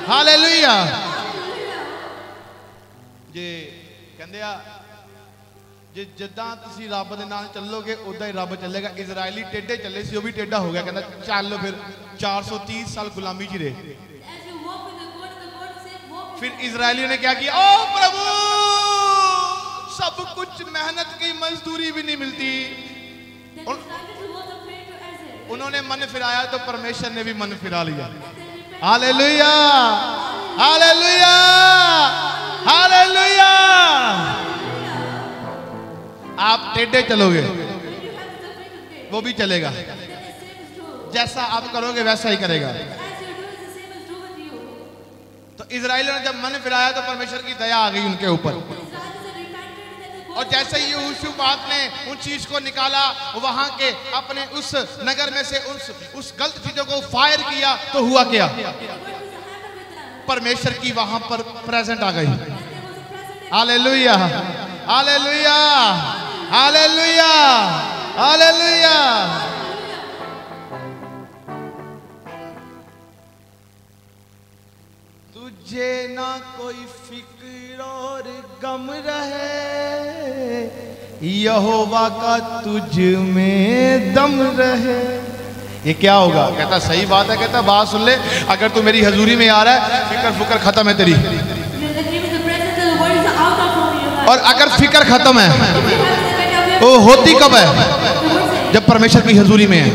Hallelujah. जे कहंदे आ जे जिद्दां तुसीं रब दे नाल चलोगे उदां ही रब चलेगा। इजराइली टेढ़े चले सी, वो भी टेढ़ा हो गया, कहंदा चल फिर 430 साल गुलामी च रहे। फिर इजराइलियों ने क्या किया? ओ प्रभु, सब कुछ मेहनत की मजदूरी भी नहीं मिलती। उन्होंने मन फिराया तो परमेश्वर ने भी मन फिरा लिया। Hallelujah, hallelujah, hallelujah. आप टेढ़े चलोगे वो भी चलेगा, जैसा आप करोगे वैसा ही करेगा। तो इजराइलियों ने जब मन फिराया तो परमेश्वर की दया आ गई उनके ऊपर। और जैसे ही यहोशूपात ने उन चीज को निकाला, वहां के अपने उस नगर में से उस गलत चीजों को फायर किया, तो हुआ क्या? परमेश्वर की वहां पर प्रेजेंट आ गई। Hallelujah, hallelujah, hallelujah, hallelujah. तुझे ना कोई फिक्र और गम रहे, यहोवा का तुझ में दम रहे। ये क्या होगा? कहता सही बात है। कहता बात सुन ले, अगर तू मेरी हजूरी में आ रहा है, फिक्र फुकर खत्म है तेरी। और अगर फिक्र खत्म है वो होती कब है? जब परमेश्वर की हजूरी में है।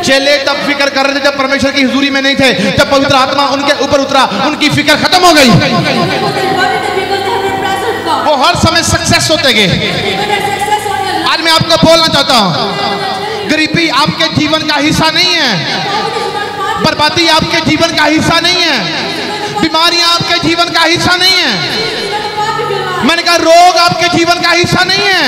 चेले तब फिक्र कर रहे थे जब परमेश्वर की हुजूरी में नहीं थे। जब पवित्र आत्मा उनके ऊपर उतरा, उनकी फिक्र खत्म हो गई। वो हर समय सक्सेस होते गए। आज मैं आपको बोलना चाहता हूं, गरीबी आपके जीवन का हिस्सा नहीं है, बर्बादी आपके जीवन का हिस्सा नहीं है, बीमारियां आपके जीवन का हिस्सा नहीं है। मैंने कहा रोग आपके जीवन का हिस्सा नहीं है।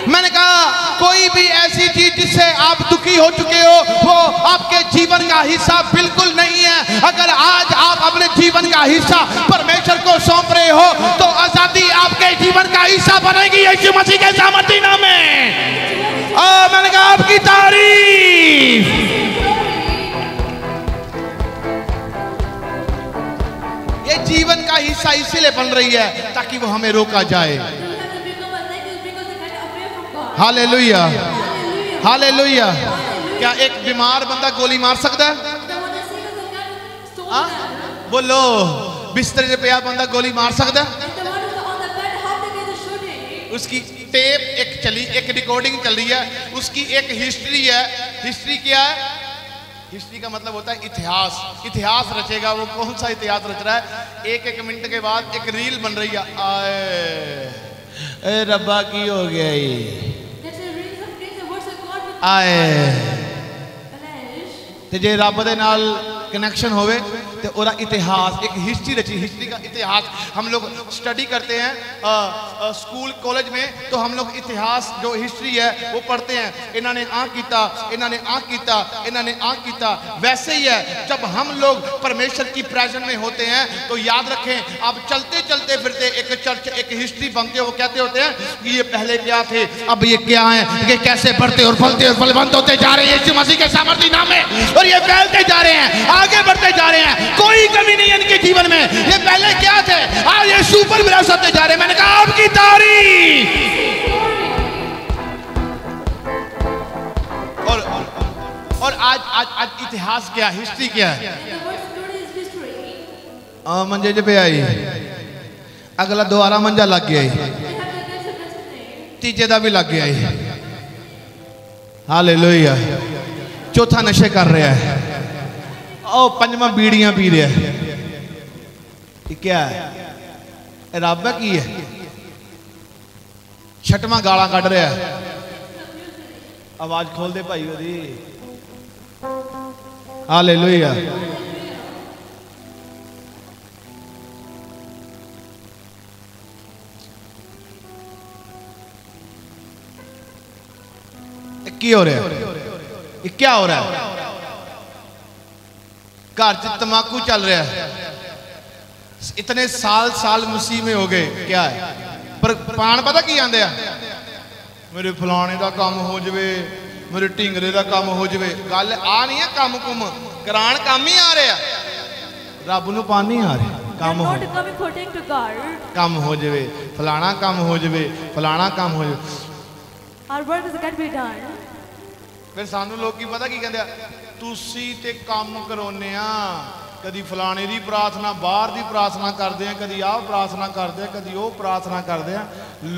मैंने कहा कोई भी ऐसी चीज जिससे आप दुखी हो चुके हो वो आपके जीवन का हिस्सा बिल्कुल नहीं है। अगर आज आप अपने जीवन का हिस्सा परमेश्वर को सौंप रहे हो तो आजादी आपके जीवन का हिस्सा बनेगी यीशु मसीह के सामर्थी नाम में। मैंने कहा आपकी तारीफ। ये जीवन का हिस्सा इसीलिए बन रही है ताकि वो हमें रोका जाए। Hallelujah, hallelujah. क्या एक बीमार बंदा गोली मार सकता है? बोलो, बिस्तर पे पिया बंदा गोली मार सकता है? उसकी टेप एक चली, एक रिकॉर्डिंग चल रही है, उसकी एक हिस्ट्री है। हिस्ट्री क्या है? हिस्ट्री का मतलब होता है इतिहास। इतिहास रचेगा वो। कौन सा इतिहास रच रहा है? एक मिनट के बाद एक रील बन रही है। आए रब्बा की हो गया ये आए ते जे रब दे नाल कनेक्शन होवे तो ओरा इतिहास, एक हिस्ट्री रची। हिस्ट्री का इतिहास हम लोग स्टडी करते हैं स्कूल कॉलेज में, तो हम लोग इतिहास जो हिस्ट्री है वो पढ़ते हैं। इन्होंने आ कीता, इन्होंने आ कीता, इन्होंने आ कीता। वैसे ही है जब हम लोग परमेश्वर की प्रेजेंस में होते हैं तो याद रखें, आप चलते चलते फिरते एक चर्च, एक हिस्ट्री बनते हो। वो कहते होते हैं कि ये पहले क्या थे, अब ये क्या है, ये कैसे बढ़ते और फलते और फलवंत होते जा रहे हैं यीशु मसीह के सामर्थी नाम में। और ये फैलते जा रहे हैं, आगे बढ़ते जा रहे हैं, कोई कमी नहीं है इनके जीवन में। ये पहले क्या थे, आज ये सुपर विलास होते जा रहे हैं। मैंने कहा आपकी तारीफ। और आज इतिहास क्या, हिस्ट्री क्या है? मंजे जे पे आई, अगला दोबारा मंजा लग गया, तीजे दा भी लग गया। हालेलुया। चौथा नशे कर रहा है, और पंजवा बीड़ियां पी रहा है। क्या है? रब की है। छठवां गाला कढ़ रहा है। आवाज खोल दे भाई ओदी। हालेलुया। क्या हो रहा है? क्या हो रहा है? घर च तमाकू चल रहा है। इतने साल मसीह में हो गए। क्या है? पर पान पता की आंदे आ, मेरे फलाने का काम हो जाए, मेरे ढिंगरे का काम हो जाए। गल आ नहीं है काम कुम करान, काम ही आ रहा। रब नूं पानी आ रहे They are not coming for take to God. काम हो जावे, फलाना काम हो जावे, फलाना काम हो जावे। Our work is can be done. फिर सानू लोग की पता की कहते हैं, तुसी ते काम करोने आ, कदी फलाने दी प्रार्थना बाहर दी प्रार्थना करते हैं, कदी आ प्रार्थना करते हैं, कदी वो प्रार्थना करते हैं,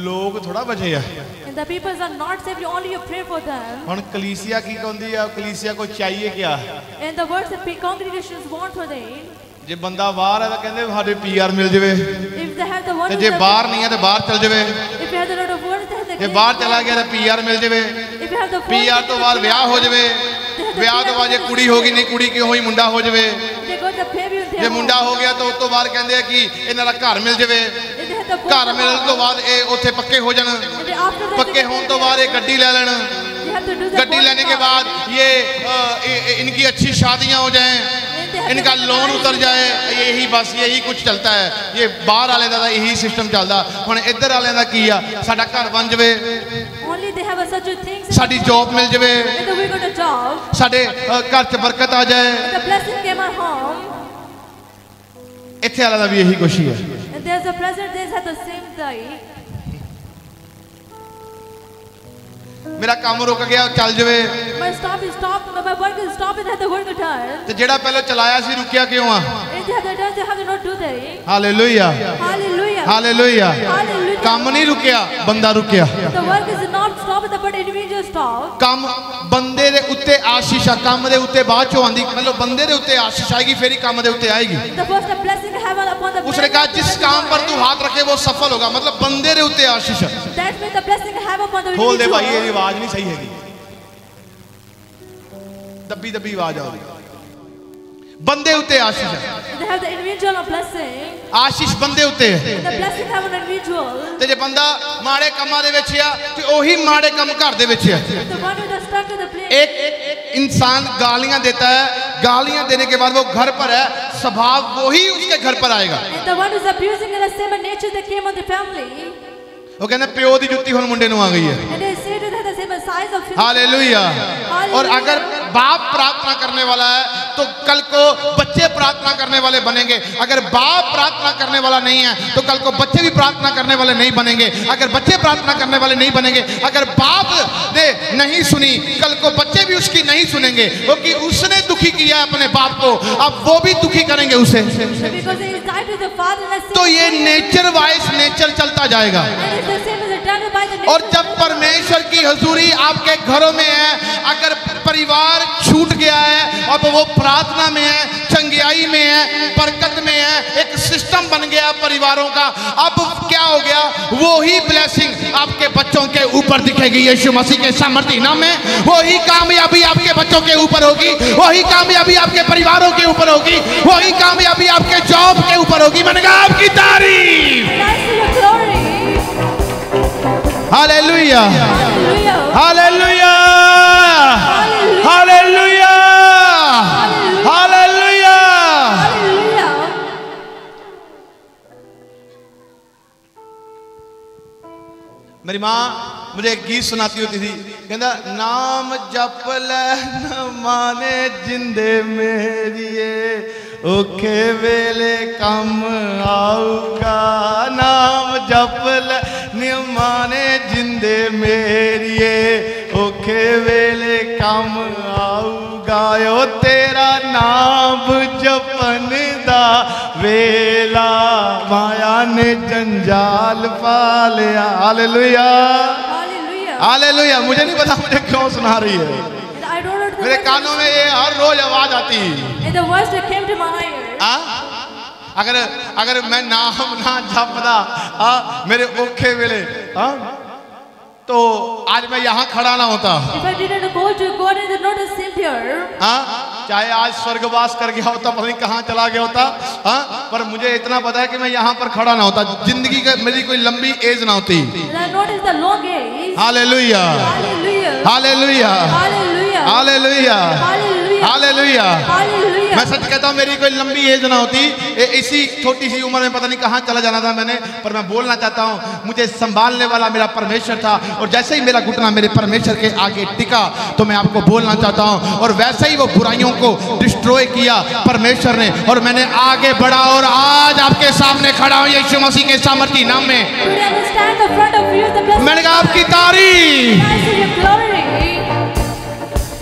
लोग थोड़ा बचे हैं। And the people are not saved, only you pray for them. हुन कलीसिया की कहती है, कलीसिया को चाहिए क्या? And the words the congregations want for them. जे बंदा बाहर है तो कहते साडे पीआर मिल जावे, If they have the word, ते जे बाहर नहीं है तो बाहर चल जावे, if you have the lot of words, they have the जे बाहर चला गया तो पीआर मिल जावे, if you have the PR तो बाद ब्याह हो जावे, ब्याह तो बाद जे कुड़ी होगी नहीं कुड़ी क्यों होई मुंडा हो जावे, they got the baby in J their मुंडा हो गया तो उस तो बाद कहते हैं कि इन्हां दा घर मिल जावे, they have the घर मिलने तो बाद ये उत्थे पक्के हो जान, after that पक्के होने तो बाद ये गड्डी ले लेन, they have to do the गड्डी लेने के बाद ये इनकी अच्छी शादियां हो जाएं, इनका लोन उतर जाए, यही बस यही कुछ चलता है। ये बाहर वाले का यही सिस्टम चलता, हुण इधर वाले का की आ, साडा घर बन जावे, only they have such a things, साडी जॉब मिल जावे, and we got a job, साडे घर च बरकत आ जाए, the blessing came our home, इत्थे वाला का भी यही कुछ ही है। and there's a present days at the same day. मेरा काम रुक गया चल जावे, My stop is stopped, my work is stopped, and have the work done. ते जेड़ा पहले चलाया सी रुकिया क्यों आ? If they have the done, they have to not do that. Hallelujah, Hallelujah. Hallelujah. Hallelujah. काम नहीं रुकिया, बंदा रुकिया। The work is not stopped, but individual stop. काम बंदे दे उत्ते आशीष, काम दे उत्ते बाद चो आंदी, मतलब बंदे दे उत्ते आशीष आएगी फिर ही काम दे उत्ते आएगी। The first the blessing heaven upon the उसने कहा जिस काम पर तू हाथ रखे वो सफल होगा, मतलब बंदे दे उत्ते आशीष। that means the blessing heaven upon the खोल दे individual. भाई, ये आवाज नहीं सही हैगी, दबी दबी आवाज आ रही। बंदे उत्ते आशीष है, They have the individual blessing. आशीष बंदे उत्ते है। The blessing heaven individual. ते जे बंदा माड़े कामां दे विच आ ते ओही माड़े काम घर दे विच है। The one who is stuck in the place. एक इंसान गालियां देता है, गालियां देने के बाद वो घर पर है, स्वभाव वही उसके घर पर आएगा। And the one who is abusing in the same nature that came on the family. वो कहना प्यो दी जुत्ती हुण मुंडे नूं आ गई है। And they say that the same size of. Hallelujah. और अगर बाप प्रार्थना करने वाला है तो कल को बच्चे प्रार्थना करने वाले बनेंगे, अगर बाप प्रार्थना करने वाला नहीं है तो कल को बच्चे भी प्रार्थना करने वाले नहीं बनेंगे, अगर बच्चे प्रार्थना करने वाले नहीं बनेंगे, अगर बाप ने नहीं सुनी कल को बच्चे भी उसकी नहीं सुनेंगे, क्योंकि उसने दुखी किया अपने बाप को, अब वो भी दुखी करेंगे उसे। Because he is tied to the father and the तो ये नेचर वाइज नेचर चलता जाएगा। And it's the same as done by the और जब परमेश्वर की हुजूरी आपके घरों में है, अगर परिवार छूट गया है, अब वो प्रार्थना में है, चंगियाई में है, बरकत में है, एक सिस्टम बन गया परिवारों का, अब क्या हो गया, वो ही ब्लेसिंग आपके बच्चों के ऊपर दिखेगी यीशु मसीह के सामर्थ्य नाम में। वही कामयाबी आपके बच्चों के ऊपर होगी, वही कामयाबी आपके परिवारों के ऊपर होगी, वही कामयाबी आपके जॉब के ऊपर होगी। मैंने कहा आपकी तारीफ। Hallelujah, hallelujah, hallelujah, hallelujah. मेरी माँ मुझे एक गीत सुनाती होती थी, कहता नाम जप ले न माने जिंदे मेरिए, ओखे वेले कम आऊगा, नाम जप ले न माने जिंदे मेरिए, ओखे वेले कम आऊगा, ओ तेरा नाम जपन दा वेला माया ने जंजाल पा लिया। Hallelujah, hallelujah. मुझे नहीं पता मुझे क्यों सुना रही है, मेरे कानों में ये हर रोज आवाज आती है। अगर मैं नाम ना जपदा मेरे औखे वेले तो आज मैं यहाँ खड़ा ना होता। चाहे आज स्वर्गवास कर गया होता, पता नहीं कहाँ चला गया होता, पर मुझे इतना पता है कि मैं यहाँ पर खड़ा ना होता, जिंदगी का मेरी कोई लंबी एज ना होती। Hallelujah, hallelujah, hallelujah, hallelujah. Hallelujah. Hallelujah. मैं सच कहता हूँ, मेरी कोई लंबी एज ना होती, इसी छोटी सी उम्र में पता नहीं कहाँ चला जाना था मैंने, पर मैं बोलना चाहता हूँ, मुझे संभालने वाला मेरा परमेश्वर था, और जैसे ही मेरा घुटना मेरे परमेश्वर के आगे टिका तो मैं आपको बोलना चाहता हूँ, और वैसे ही वो बुराइयों को डिस्ट्रॉय किया परमेश्वर ने, और मैंने आगे बढ़ा और आज आपके सामने खड़ा हूँ यीशु मसीह के सामर्थी नाम में। Today I stand in front of you, the blessed मैंने कहा आपकी तारीफ। I see your glory.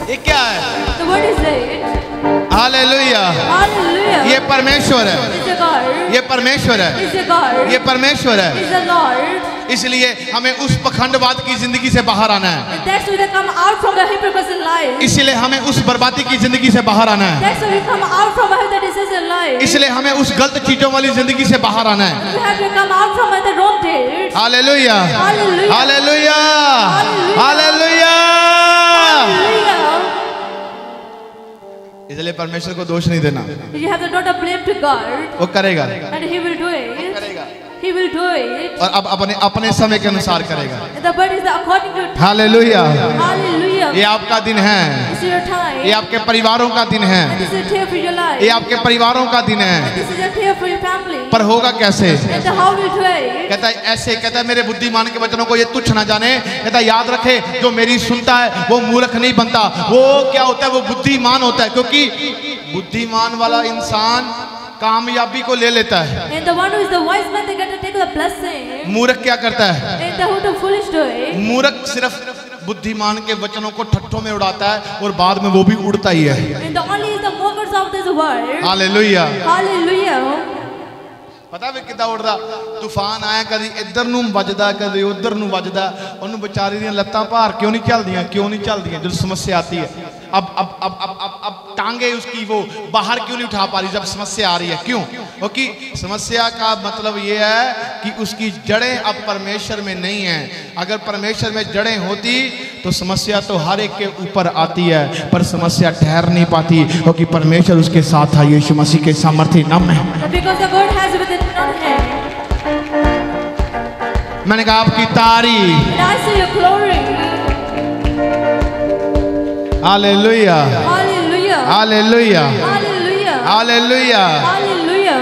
ये क्या है? So what is it? Hallelujah. Hallelujah. ये परमेश्वर है, Is the God. ये परमेश्वर है, Is the God. ये परमेश्वर है। Is the Lord. इसलिए हमें उस पखंडवाद की जिंदगी से बाहर आना है, That's why they come out from the hypocrisy life. इसलिए हमें उस बर्बादी की जिंदगी से बाहर आना है, That's why we come out from the disease life. इसलिए हमें उस गलत चीजों वाली जिंदगी से बाहर आना है। You have to come out from the wrong deeds. Hallelujah, Hallelujah. Hallelujah, Hallelujah. Hallelujah. Hallelujah. इसलिए परमेश्वर को दोष नहीं देना, You have to not blame to God, वो करेगा, and He will do it. करेगा, He will do it. और अब अपने अपने समय के अनुसार करेगा। The bird is according to time. Hallelujah. Hallelujah. ये आपका दिन है, This is your time. ये आपके परिवारों का दिन है, This is a day for your life. ये आपके परिवारों का दिन है, This is a day for your family. पर होगा कैसे? And how will do it? कहता है ऐसे, कहता है मेरे बुद्धिमान के वचनों को ये तुच्छ ना जाने, कहता है याद रखे जो मेरी सुनता है वो मूर्ख नहीं बनता, वो क्या होता है, वो बुद्धिमान होता है, क्योंकि बुद्धिमान वाला इंसान कामयाबी को ले लेता है। And the one who is the wise man, they get to take the blessing. मूर्ख क्या करता है? And the who the foolish do it. मूर्ख सिर्फ बुद्धिमान के वचनों को ठट्ठों में उड़ाता है और बाद में वो भी उड़ता ही है। And the only is the mockers of this world. Hallelujah. Hallelujah. पता भी कितना उड़दा, तूफान आया कभी इधर नूं वजदा कभी उधर नूं वजदा, उन्होंने बेचारी दी लत्तां भार क्यों नहीं चलदियां, क्यों नहीं चलदियां? जब समस्या आती है, अब टांगे उसकी वो बाहर क्यों नहीं उठा पा रही जब समस्या आ रही है? क्यों? क्योंकि समस्या का मतलब ये है कि उसकी जड़ें अब परमेश्वर में नहीं है। अगर परमेश्वर में जड़ें होती तो समस्या तो हर एक के ऊपर आती है, पर समस्या ठहर नहीं पाती, क्योंकि परमेश्वर उसके साथ है। यीशु मसीह के सामर्थ्य नाम में Because the God has with it on hand. मैंने कहा आपकी तारीफ। And I see your glory. Hallelujah, Hallelujah. Hallelujah, Hallelujah. Hallelujah. Hallelujah.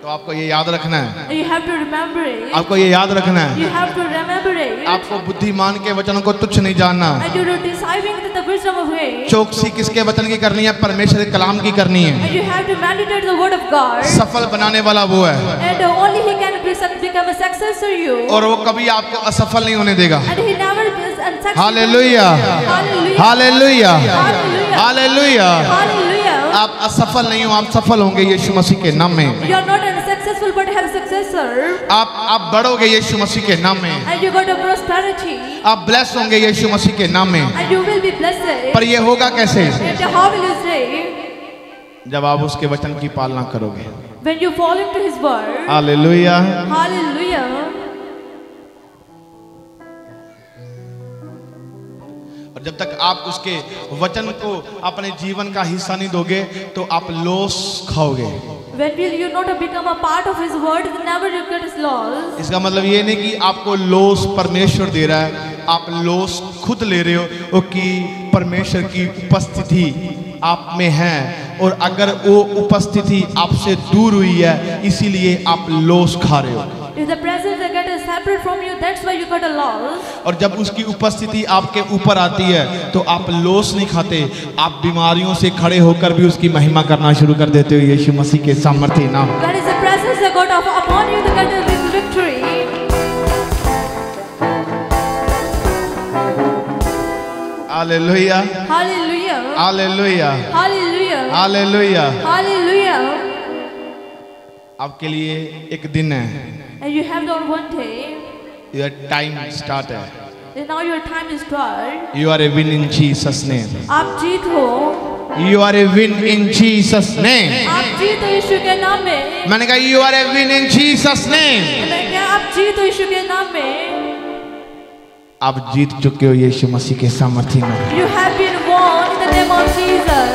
तो आपको ये याद रखना है, You have to remember it. आपको ये याद रखना है, You have to remember it. आपको बुद्धिमान के वचनों को तुच्छ नहीं जानना। And you are deciding the wisdom of it. चौकसी किसके वचन की करनी है? परमेश्वर के कलाम की करनी है। And you have to meditate the word of God. सफल बनाने वाला वो है, And only He can become a success for you. और वो कभी आपको असफल नहीं होने देगा। And He never is unsuccessful. Hallelujah, Hallelujah. Hallelujah, Hallelujah. Hallelujah. Hallelujah. आप असफल नहीं हो, आप सफल होंगे यीशु मसीह के नाम में। You are not unsuccessful but have successor. आप बढ़ोगे यीशु मसीह के नाम में। And you got a prosperity. आप ब्लेस होंगे यीशु मसीह के नाम में। And you will be blessed. पर ये होगा कैसे? And how will you say? जब आप उसके वचन की पालना करोगे। When you fall into His word. Hallelujah. Hallelujah. और जब तक आप उसके वचन को अपने जीवन का हिस्सा नहीं दोगे तो आप लॉस खाओगे। When will you not become a part of His word? Never you get His laws. इसका मतलब ये नहीं कि आपको लॉस परमेश्वर दे रहा है, आप लॉस खुद ले रहे हो कि परमेश्वर की उपस्थिति आप में है, और अगर वो उपस्थिति आपसे दूर हुई है इसीलिए आप लॉस खा रहे हो। If the presence that get separate from you, that's why you got a loss. और जब उसकी उपस्थिति आपके ऊपर आती है तो आप लॉस नहीं खाते, आप बीमारियों से खड़े होकर भी उसकी महिमा करना शुरू कर देते हो यीशु मसीह के सामर्थ्य नाम। That is the presence that got upon you to get a victory. Hallelujah, Hallelujah. Hallelujah, Hallelujah. Hallelujah. Hallelujah. आपके लिए एक दिन है, And you have done one day. your time start है। And now your time is start. You are a win in Jesus name. आप जीत हो. You are a win in Jesus name. आप जीत हो यीशु के नाम में. मैंने कहा you are a win in Jesus name. मैंने कहा आप जीत हो यीशु के नाम में. आप जीत चुके हो यीशु मसीह के सामर्थ्य में। You have been won in the name of Jesus.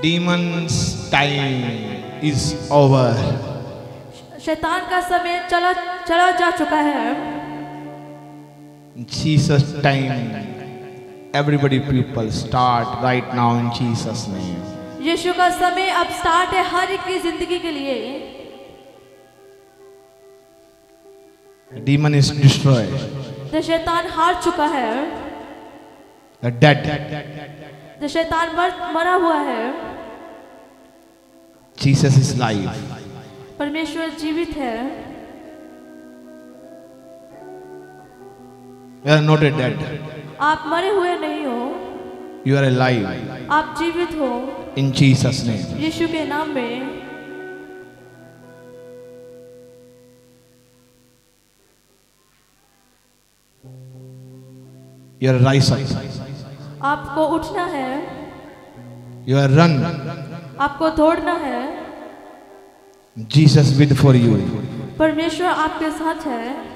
Demons time is over. शैतान का समय चला चला जा चुका है। Jesus time, everybody people start right now in Jesus name. यीशु का समय अब स्टार्ट है हर एक की जिंदगी के लिए। Demon is destroyed. तो शैतान हार चुका है। The dead. तो शैतान मरा हुआ है। Jesus is live. परमेश्वर जीवित है। You are not a dead. आप मरे हुए नहीं हो, You are alive. आप जीवित हो In Jesus name. यीशु के नाम में। You are rise up. आपको उठना है, You are run. आपको दौड़ना है। Jesus with for you. परमेश्वर आपके साथ है।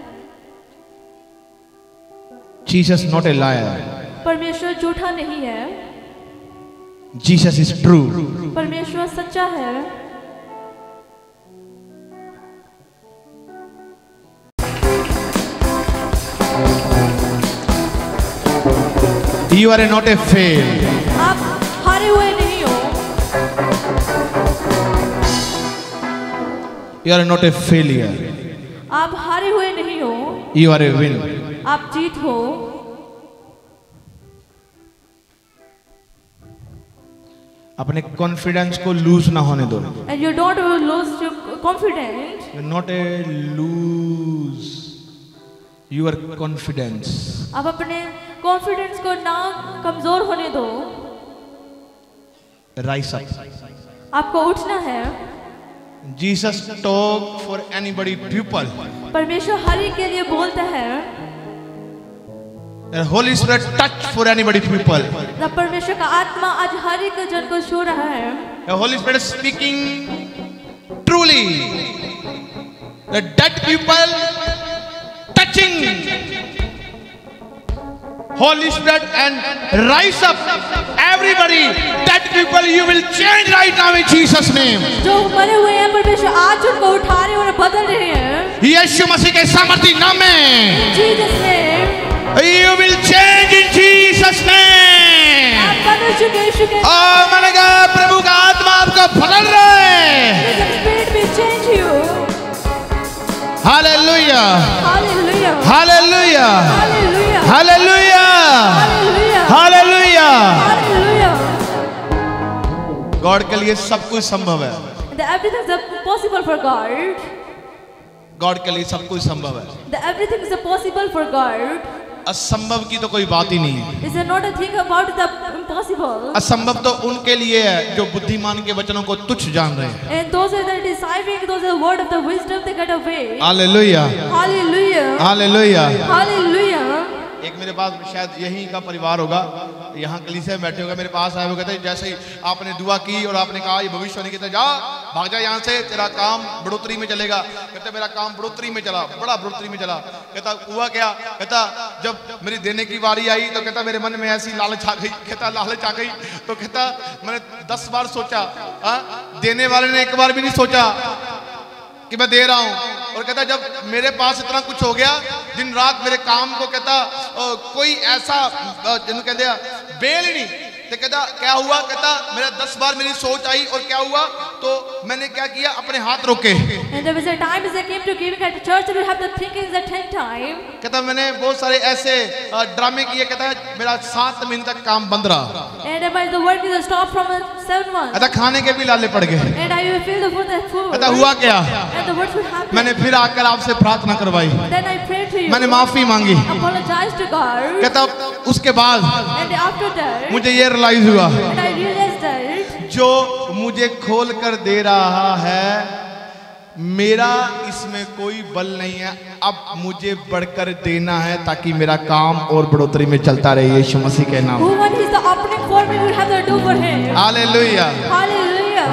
Jesus not a liar. परमेश्वर झूठा नहीं है। Jesus is true. परमेश्वर सच्चा है। You are not a fail. आप हारे हुए नहीं हो, You are not a failure. आप हारे हुए नहीं हो, You are a win. आप जीत हो। अपने कॉन्फिडेंस को लूज ना होने दो. And you don't lose your confidence. You are not a lose. Your confidence. आप अपने कॉन्फिडेंस को ना कमजोर होने दो। Rise up. आपको उठना है। Jesus talk for anybody people. परमेश्वर हर एक के लिए बोलता है। The Holy Spirit touch for anybody people. जब परमेश्वर का आत्मा आज हर एक जन को छू रहा है। The Holy Spirit speaking truly. The dead people touching Holy Spirit and rise up. Everybody, dead people, you will change right now in Jesus name. जो मरे हुए हैं परमेश्वर आज उनको उठा रहे और बदल रहे हैं। यीशु मसीह के सामर्थी नाम में Jesus name। you will change in Jesus name. आप बदल चुके यीशु के। मैंने कहा प्रभु का आत्मा आपको बदल रहा है। The Spirit will change you. Hallelujah. Hallelujah. Hallelujah. Hallelujah. Hallelujah. Hallelujah. Hallelujah. Hallelujah. God के लिए सब कुछ संभव है. Everything is possible for God. God के लिए सब कुछ संभव है. Everything is possible for God. असंभव की तो कोई बात ही नहीं है. Is there not a thing about the impossible? असंभव तो उनके लिए है जो बुद्धिमान के वचनों को तुच्छ जान रहे हैं. And those are the deceiving, those are the word of the wisdom they get away. Hallelujah. Hallelujah. Hallelujah. Hallelujah. एक मेरे पास शायद यही का परिवार होगा, यहाँ कलीसिया में बैठे होगा, मेरे पास आए, वो कहते हैं जैसे ही आपने दुआ की और आपने कहा ये भविष्यवाणी कहता जा भाग जा यहाँ से, तेरा काम बढ़ोतरी में चलेगा. कहते मेरा काम बढ़ोतरी में चला, बड़ा बढ़ोतरी में चला. कहता हुआ क्या? कहता जब मेरी देने की बारी आई तो कहता मेरे मन में ऐसी लालच आ गई. कहता लालच आ गई तो कहता मैंने 10 बार सोचा, देने वाले ने एक बार भी नहीं सोचा कि मैं दे रहा हूं. और कहता जब मेरे पास इतना कुछ हो गया, दिन रात मेरे काम को कहता कोई ऐसा जिन्होंने कह दिया बेल ही नहीं. तो कहता क्या हुआ? कहता मेरा 10 बार मेरी सोच आई और क्या हुआ तो मैंने क्या किया, अपने हाथ रोके. And there was a time as I came to giving at church that we have the thinking the 10th time. कहता मैंने बहुत सारे ऐसे ड्रामे किए. कहता मेरा 7 महीने तक काम बंद रहा. And the work is stopped from 7 months. कहता खाने के भी लाले पड़ गए. And I will feel the food. कहता हुआ क्या? And the words would happen. मैंने फिर आकर आपसे प्रार्थना करवाई. Then I prayed to you. मैंने माफी मांगी. Apologize to God. कहता उसके बाद And after that, मुझे ये रियलाइज हुआ and I realized that जो मुझे खोल कर दे रहा है मेरा इसमें कोई बल नहीं है. अब मुझे बढ़कर देना है ताकि मेरा काम और बढ़ोतरी में चलता रहे यीशु मसीह के नाम. who one is the opening for me will have to do for him. Hallelujah. Hallelujah.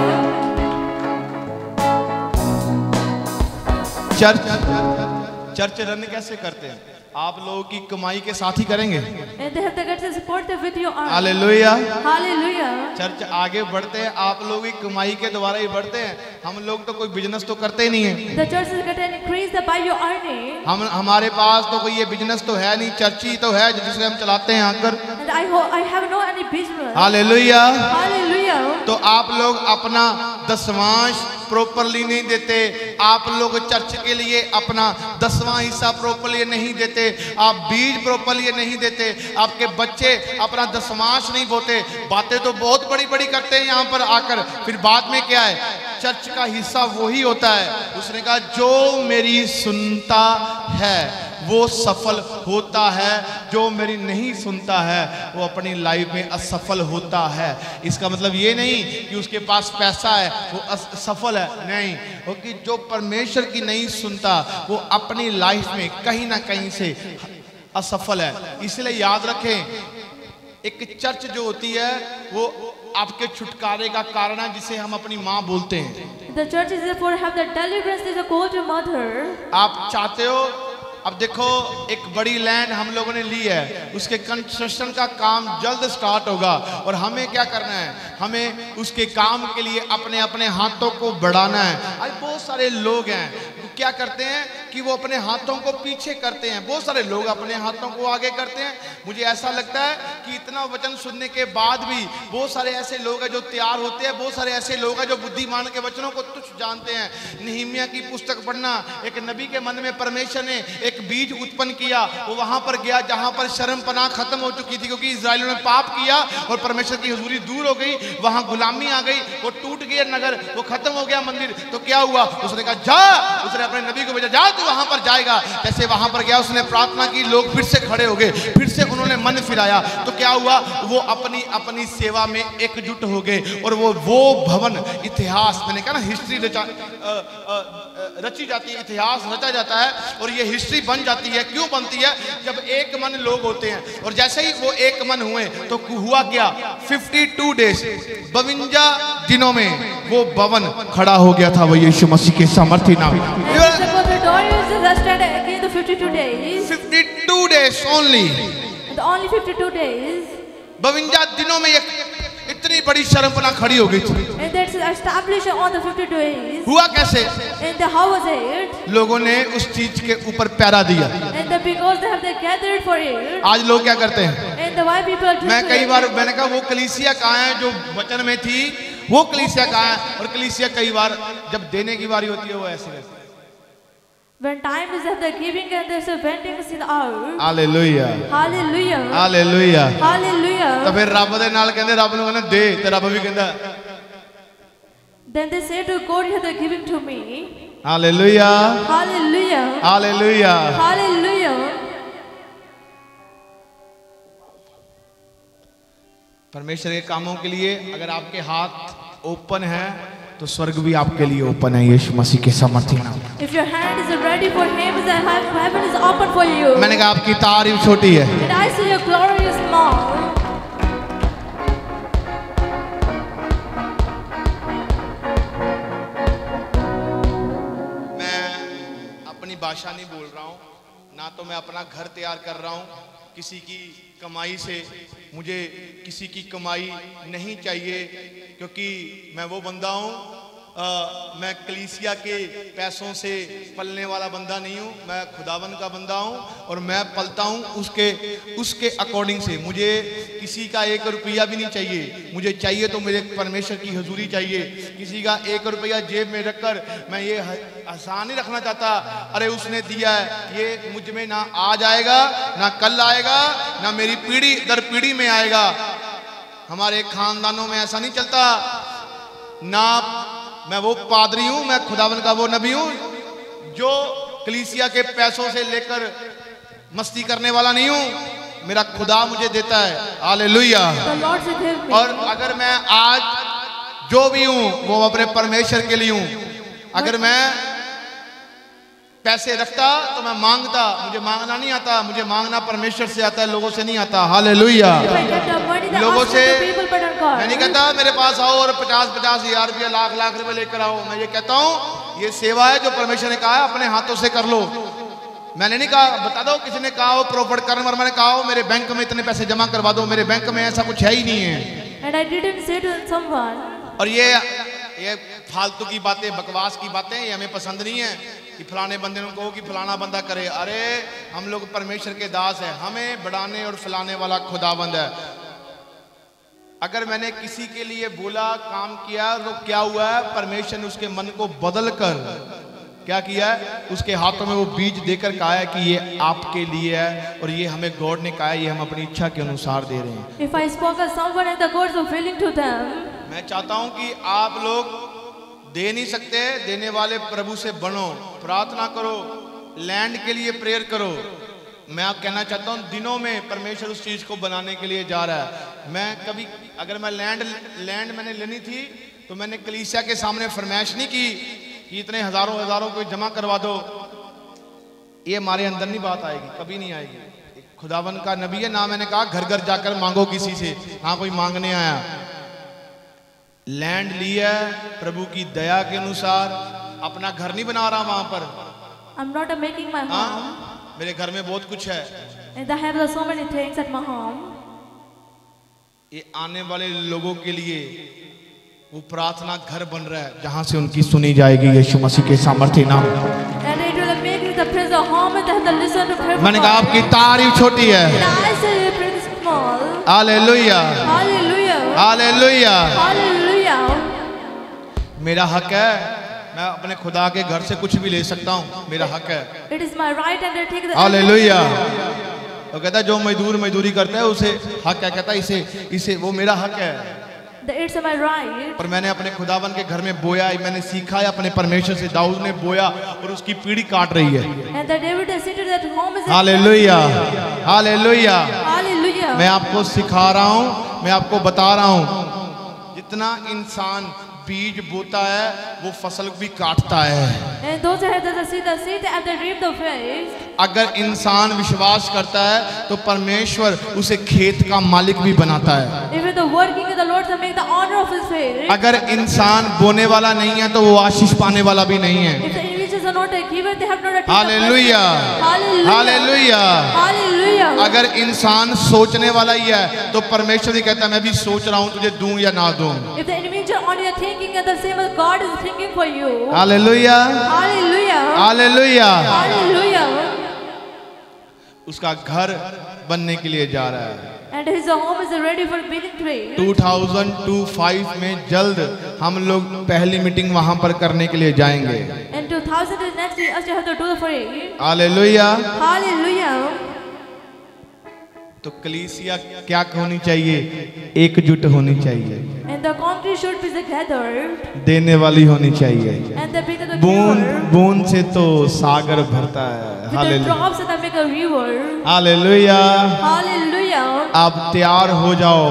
Church run कैसे करते हैं? आप लोगों की कमाई के साथ ही करेंगे। And they have to get support with your arm. Hallelujah. Hallelujah. Church आगे बढ़ते हैं, आप लोगों की कमाई के द्वारा ही बढ़ते हैं। हम लोग तो कोई बिजनेस तो करते ही नहीं है। The church is getting increased by your earning. हमारे पास तो कोई ये बिजनेस तो है नहीं, चर्च ही तो है जिसे हम चलाते हैं आकर। And I have no any business. Hallelujah. Hallelujah. तो आप लोग अपना दसवांश प्रॉपरली नहीं देते, आप लोग चर्च के लिए अपना 10वां हिस्सा प्रॉपरली नहीं देते, आप बीज प्रॉपरली नहीं देते, आपके बच्चे अपना दसवांश नहीं बोते। बातें तो बहुत बड़ी बड़ी करते हैं यहाँ पर आकर, फिर बाद में क्या है, चर्च का हिस्सा वही होता है। उसने कहा जो मेरी सुनता है वो सफल होता है, जो मेरी नहीं सुनता है वो अपनी लाइफ में असफल होता है। इसका मतलब ये नहीं कि उसके पास पैसा है वो असफल है, नहीं, क्योंकि जो परमेश्वर की नहीं सुनता वो अपनी लाइफ में कहीं ना कहीं से असफल है। इसलिए याद रखें, एक चर्च जो होती है वो आपके छुटकारे का कारण है, जिसे हम अपनी माँ बोलते हैं। The church is therefore have the deliverance is a call to mother. आप चाहते हो, अब देखो एक बड़ी लैंड हम लोगों ने ली है, उसके कंस्ट्रक्शन का काम जल्द स्टार्ट होगा और हमें क्या करना है, हमें उसके काम के लिए अपने अपने हाथों को बढ़ाना है। आज बहुत सारे लोग हैं क्या करते हैं कि वो अपने हाथों को पीछे करते हैं, बहुत सारे लोग अपने हाथों को आगे करते हैं। मुझे ऐसा लगता है कि इतना वचन सुनने के बाद भी बहुत सारे ऐसे लोग हैं जो तैयार होते हैं, बहुत सारे ऐसे लोग हैं जो बुद्धिमान के वचनों को तुच्छ जानते हैं। नहमीया की पुस्तक पढ़ना, एक नबी के मन में परमेश्वर ने एक बीज उत्पन्न किया, वो वहां पर गया जहां पर शर्मपनाह खत्म हो चुकी थी, क्योंकि इजराइलियों ने पाप किया और परमेश्वर की हुजूरी दूर हो गई, वहां गुलामी आ गई, वो टूट गया नगर, वो खत्म हो गया मंदिर। तो क्या हुआ, उसने कहा जा, उसने अपने नबी को भेजा, जा तू वहां पर जाएगा। जैसे वहां पर गया, उसने प्रार्थना की, लोग फिर से खड़े हो गए, फिर से उन्होंने मन फिराया। तो क्या हुआ, वो अपनी अपनी सेवा में एकजुट हो गए और वो भवन, इतिहास, मैंने कहा ना हिस्ट्री रची जाती है, इतिहास रचा जाता है और ये हिस्ट्री बन जाती है। क्यों बनती है, जब एक मन लोग होते हैं। और जैसे ही वो एक मन हुए तो हुआ क्या, 52 डेज 52 दिनों में वो भवन खड़ा हो गया था, वो यीशु मसीह के सामर्थ्य नाम। 52 days. 52 days only. Only 52 days. 52 दिनों में इतनी बड़ी शर्मपनाह खड़ी हो गई थी। And that's established on the 52 days. हुआ कैसे? And how was it? लोगों ने उस चीज के ऊपर पहरा दिया। And because they have gathered for it. आज लोग क्या करते हैं? And the why people are मैं कई बार मैंने कहा वो कलीसिया कहाँ है जो वचन में थी, वो कलीसिया कहाँ है? और कलीसिया कई बार जब देने की बारी होती है वो ऐसे रहती है। When time is at the giving and there's a vending is out. Hallelujah. Hallelujah. Hallelujah. Hallelujah. तो फिर रब दे नाल कहंदे, रब ਨੂੰ ਕਹਿੰਦਾ दे, ਤੇ रब भी कहंदा। Then they say to God, you are giving to me. Hallelujah. Hallelujah. Hallelujah. Hallelujah. परमेश्वर के कामों के लिए अगर आपके हाथ ओपन है तो स्वर्ग भी आपके लिए ओपन है, यीशु मसीह के सामर्थ्य नाम। If your hand is ready for him, the heaven is open for you. मैंने कहा आपकी तारीफ छोटी है। And I see your glory is small. मैं अपनी भाषा नहीं बोल रहा हूँ, ना तो मैं अपना घर तैयार कर रहा हूँ किसी की कमाई से। मुझे किसी की कमाई नहीं चाहिए, क्योंकि मैं वो बंदा हूँ, मैं कलीसिया के पैसों से पलने वाला बंदा नहीं हूँ, मैं खुदावन का बंदा हूँ और मैं पलता हूँ उसके अकॉर्डिंग से। मुझे किसी का 1 रुपया भी नहीं चाहिए, मुझे चाहिए तो मेरे परमेश्वर की हुजूरी चाहिए। किसी का 1 रुपया जेब में रखकर मैं ये आसान नहीं रखना चाहता, अरे उसने दिया है, ये मुझ में ना आज आएगा, ना कल आएगा, ना मेरी पीढ़ी दर पीढ़ी में आएगा। हमारे खानदानों में ऐसा नहीं चलता। ना मैं वो पादरी हूं, मैं खुदावन का वो नबी हूं जो कलीसिया के पैसों से लेकर मस्ती करने वाला नहीं हूं। मेरा खुदा मुझे देता है। हालेलुया। और अगर मैं आज जो भी हूं वो अपने परमेश्वर के लिए हूं। अगर मैं पैसे रखता तो मैं मांगता, मुझे मांगना नहीं आता, मुझे मांगना परमेश्वर से आता है, लोगों से नहीं आता। हालेलुया। लोगों से मैं नहीं कहता मेरे पास आओ और 50-50 हज़ार रुपया, लाख रुपए लेकर आओ। मैं ये कहता हूँ ये सेवा है जो परमेश्वर ने कहा है अपने हाथों से कर लो। मैंने नहीं कहा, बता दो किसी ने कहा हो, प्रॉफिट करने वाला मैंने कहा हो मेरे बैंक में इतने पैसे जमा करवा दो, मेरे बैंक में ऐसा कुछ है ही नहीं है। And I didn't say to someone. और ये फालतू की बातें, बकवास की बातें ये हमें पसंद नहीं है कि फलाने बंदे को कहो कि फलाना बंदा करे। अरे हम लोग परमेश्वर के दास है, हमें बढ़ाने और फैलाने वाला खुदाबंद है। अगर मैंने किसी के लिए बोला, काम किया, तो क्या हुआ है, परमेश्वर ने उसके मन को बदल कर क्या किया है, उसके हाथों में वो बीज देकर कहा है कि ये आपके लिए है और ये हमें गॉड ने कहा है, ये हम अपनी इच्छा के अनुसार दे रहे हैं। If I spoke to someone and the God was willing to them. मैं चाहता हूं कि आप लोग दे नहीं सकते, देने वाले प्रभु से बनो, प्रार्थना करो, लैंड के लिए प्रेयर करो। मैं आप कहना चाहता हूं दिनों में परमेश्वर उस चीज को बनाने के लिए जा रहा है। मैं कभी अगर मैं लैंड मैंने लेनी थी तो मैंने कलीसिया के सामने फरमाइश नहीं की कि इतने हजारों को जमा करवा दो। ये हमारे अंदर नहीं बात आएगी, कभी नहीं आएगी। खुदावन का नबी है ना, मैंने कहा घर घर जाकर मांगो किसी से, हाँ कोई मांगने आया। लैंड लिया प्रभु की दया के अनुसार, अपना घर नहीं बना रहा वहां पर। I'm not making my home. मेरे घर में बहुत कुछ है, And I have so many things at my home. ये आने वाले लोगों के लिए वो प्रार्थना घर बन रहा है जहां से उनकी सुनी जाएगी यीशु मसीह के सामर्थ्य नाम। And it will make it the praise of home and the listen to prayer. मैंने कहा आपकी तारीफ छोटी है। I say praise small. Hallelujah, Hallelujah. Hallelujah. Hallelujah. मेरा हक है, मैं अपने खुदा के घर से कुछ भी ले सकता हूँ, मेरा हक है। It is my right and I take the. Hallelujah. तो कहता है जो मजदूरी करता है उसे हक है, कहता है इसे वो मेरा हक है। It's my right. पर मैंने अपने खुदावन के घर में बोया, मैंने सीखा है अपने परमेश्वर से। दाऊद ने बोया और उसकी पीढ़ी काट रही है। And the David is seated at home is. Hallelujah, hallelujah. Hallelujah. मैं आपको सिखा रहा हूँ, मैं आपको बता रहा हूँ, जितना इंसान बीज बोता है वो फसल भी काटता है। And those who have the seed and they reap the faith. अगर इंसान विश्वास करता है तो परमेश्वर उसे खेत का मालिक भी बनाता है। If the working of the Lord to make the honor of His faith. अगर इंसान बोने वाला नहीं है तो वो आशीष पाने वाला भी नहीं है। If the individuals are not a giver, they have not a. Hallelujah, hallelujah, hallelujah. अगर इंसान सोचने वाला ही है तो परमेश्वर भी कहता है मैं भी सोच रहा हूँ तुझे दूं या ना दूं। If the individual only are thinking and the same as God is thinking for you. Hallelujah, hallelujah, hallelujah. Hallelujah. उसका घर बनने के लिए जा रहा है। And his home is ready for building trade. 2025 में जल्द हम लोग पहली मीटिंग वहां पर करने के लिए जाएंगे। And 2000 is next year, you have to do for it. Hallelujah. Hallelujah. तो कलीसिया क्या होनी चाहिए? एकजुट होनी चाहिए। And the country should be gathered. देने वाली होनी चाहिए। And the bigger the बूंद giver. बूंद से तो सागर भरता है। With the hallelujah, drops and the bigger river. Hallelujah. Hallelujah. आप तैयार हो जाओ।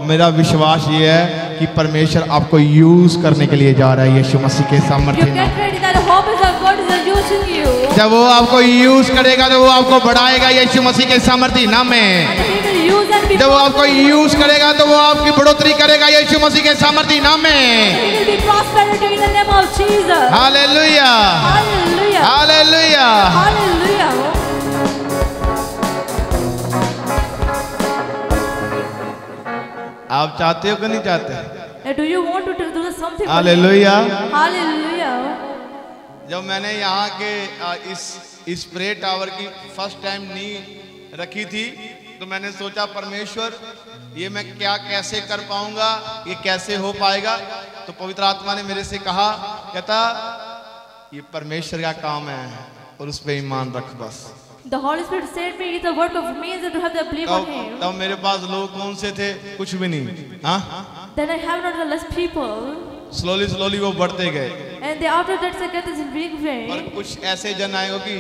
मेरा विश्वास ये है कि परमेश्वर आपको यूज करने के लिए जा रहा है यीशु मसीह के You सामर्थ्य में। get ready that hope is that God is using you. जब वो आपको यूज करेगा तो वो आपको बढ़ाएगा यीशु मसीह के सामर्थ्य नाम में। And He will use and be. जब वो आपको यूज करेगा तो वो आपकी बढ़ोतरी करेगा यीशु मसीह के सामर्थ्य नाम में। He will be prosperity in the name of Jesus. Hallelujah, Hallelujah. Hallelujah. Hallelujah. आप चाहते हो कि नहीं चाहते? Do you want to do something? Hallelujah. Hallelujah. जब मैंने यहाँ के इस प्रे टावर की फर्स्ट टाइम नींव रखी थी तो मैंने सोचा परमेश्वर ये मैं क्या कैसे कर पाऊंगा, ये कैसे हो पाएगा? तो पवित्र आत्मा ने मेरे से कहा, कहता ये परमेश्वर का काम है और उस पे ईमान रख बस। The Holy Spirit said me, it's the work of me and to have the belief on Him. तब मेरे पास लोग कौन से थे? कुछ भी नहीं। हाँ, Then I have not the less people. Slowly वो बढ़ते गए। And they after that they get this big और way. कुछ ऐसे जन आए हो कि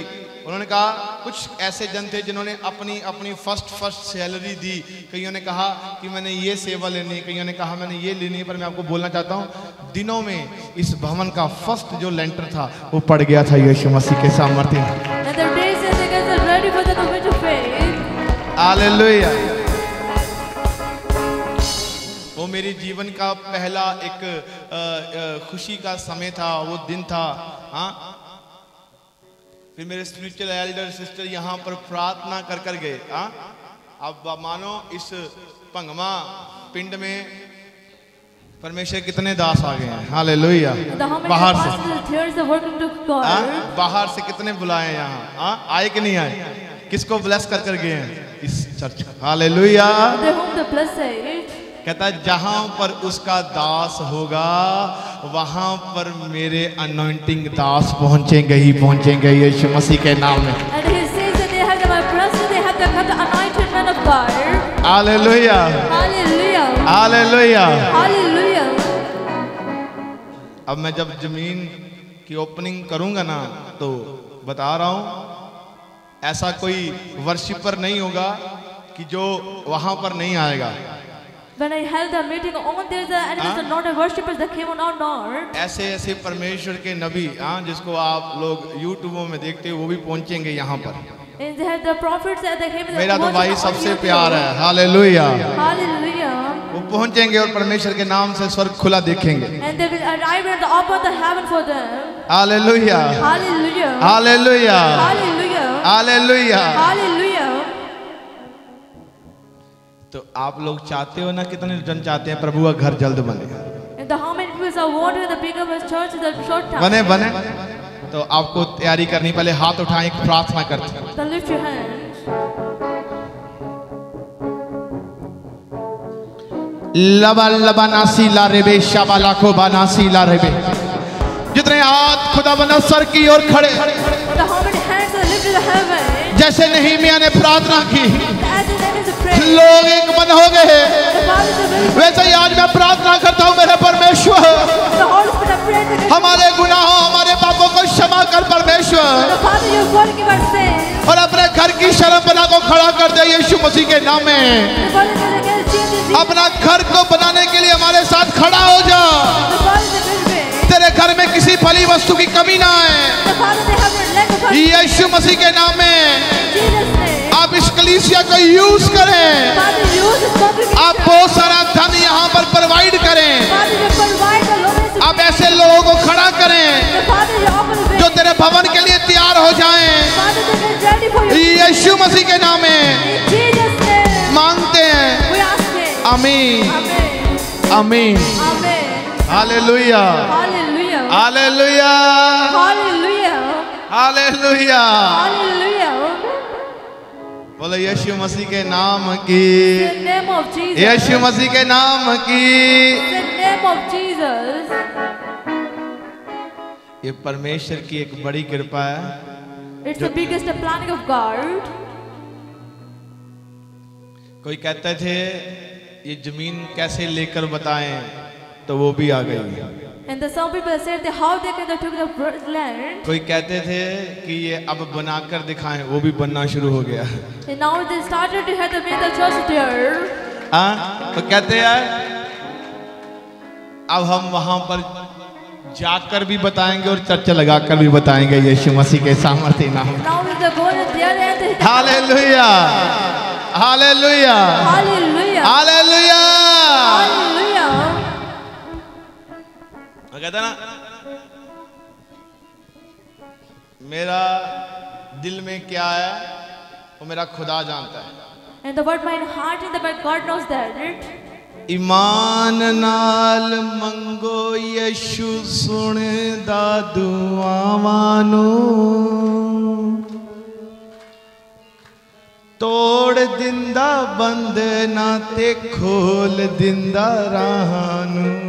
उन्होंने कहा, कुछ ऐसे जन थे जिन्होंने अपनी फर्स्ट सैलरी दी। कईयों ने कहा कि मैंने ये सेवा लेनी है, कईयों ने कहा मैंने ये लेनी है। पर मैं आपको बोलना चाहता हूँ दिनों में इस भवन का फर्स्ट जो लेंटर था वो पड़ गया था यीशु मसीह के सामर्थ्य। And the days and they get ready for the coming of faith. Hallelujah. वो मेरे जीवन का पहला एक खुशी का समय था, वो दिन था। हाँ, फिर मेरे स्पिरिचुअल एल्डर सिस्टर यहाँ पर प्रार्थना कर कर गए। अब मानो इस भंगमा पिंड में परमेश्वर कितने दास आ गए हैं। हालेलुया। बाहर से कितने बुलाए यहाँ, आए कि नहीं आए? किसको ब्लेस कर कर गए हैं इस चर्च। हालेलुया। कहता है जहां पर उसका दास होगा वहां पर मेरे अनॉइंटिंग दास पहुंचेंगे ही पहुंचेंगे यीशु मसीह के नाम में। Hallelujah hallelujah hallelujah. अब मैं जब जमीन की ओपनिंग करूंगा ना तो बता रहा हूं ऐसा कोई वर्शिपर नहीं होगा कि जो वहां पर नहीं आएगा। When I held the meeting on there, and it was not a worshippers that came on our Lord. ऐसे परमेश्वर के नबी जिसको आप लोग यूट्यूब में देखते हो वो भी पहुंचेंगे यहाँ पर। And they had the prophets that they came. मेरा तो भाई सबसे प्यार है। Hallelujah hallelujah. वो पहुंचेंगे और परमेश्वर के नाम से स्वर्ग खुला देखेंगे। And they will arrive and open the heaven for them. Hallelujah hallelujah hallelujah hallelujah hallelujah hallelujah. तो आप लोग चाहते हो ना, कितने जन चाहते हैं प्रभु का घर जल्द बने? And how many people are wanting the bigger church in the short time? बने तो आपको तैयारी करनी, पहले हाथ उठाएं, एक प्रार्थना करते हैं। So lift your hands. लबा लबा नासी ला रेबे शाबा लाखो बनासी ला रेबे। जितने हाथ खुदा बना सर की ओर खड़े, How many hands are lifted to heaven? जैसे नehemiah ने प्रार्थना की, As the name is a prayer. लोग एक मन हो गए, The Father is a will. वैसे ही आज मैं प्रार्थना करता हूँ मेरे परमेश्वर, The Holy Spirit of prayer together. हमारे गुनाहों हमारे पापों को क्षमा कर परमेश्वर, The Father, you forgive our sins. और अपने घर की शर्मपना को खड़ा कर दे यीशु मसीह के नाम में। The Father is against Jesus. अपना घर को बनाने के लिए हमारे साथ खड़ा हो जा। The Father is a will. तेरे घर में किसी फली वस्तु की कमी ना आए The Father, they have their leg of यीशु मसीह के नाम में। Jesus' name. आप इस कलीसिया को यूज करें, Father, use this congregation. आप बहुत सारा धन यहाँ पर प्रोवाइड करें, Father, you provide the Lord. आप ऐसे लोगों को खड़ा करें The Father, you open the way. जो तेरे भवन के लिए तैयार हो जाएं। Father, they get ready for you. यीशु मसीह के नाम में In Jesus' name. मांगते हैं, We ask it. आमीन Amen. आमीन। Amen. Hallelujah Hallelujah. Hallelujah Hallelujah. Hallelujah. Hallelujah. बोले यीशु मसीह के नाम की, In the name of Jesus. यीशु मसीह के नाम की। In the name of Jesus. ये परमेश्वर की एक बड़ी कृपा है। It's the biggest planning of God. कोई कहते थे ये जमीन कैसे लेकर बताएं, तो वो भी आ गई। And some people said that how they can took the land. कोई कहते थे कि ये अब बनाकर दिखाएं, वो भी बनना शुरू हो गया। And now they started to have to make the church there. तो कहते हैं अब हम वहां पर जाकर भी बताएंगे और चर्चा लगाकर भी बताएंगे यीशु मसीह के सामर्थ्य नाम। Now they go there and hallelujah hallelujah Hallelujah. Hallelujah. Hallelujah. कहता ना मेरा दिल में क्या है वो मेरा खुदा जानता है। And the word my heart in the but God knows that. ईमान नाल मंगो यीशु सुनदा दुआवां नूं, तोड़ दिंदा बंधना ते खोल दिंदा राहां नूं।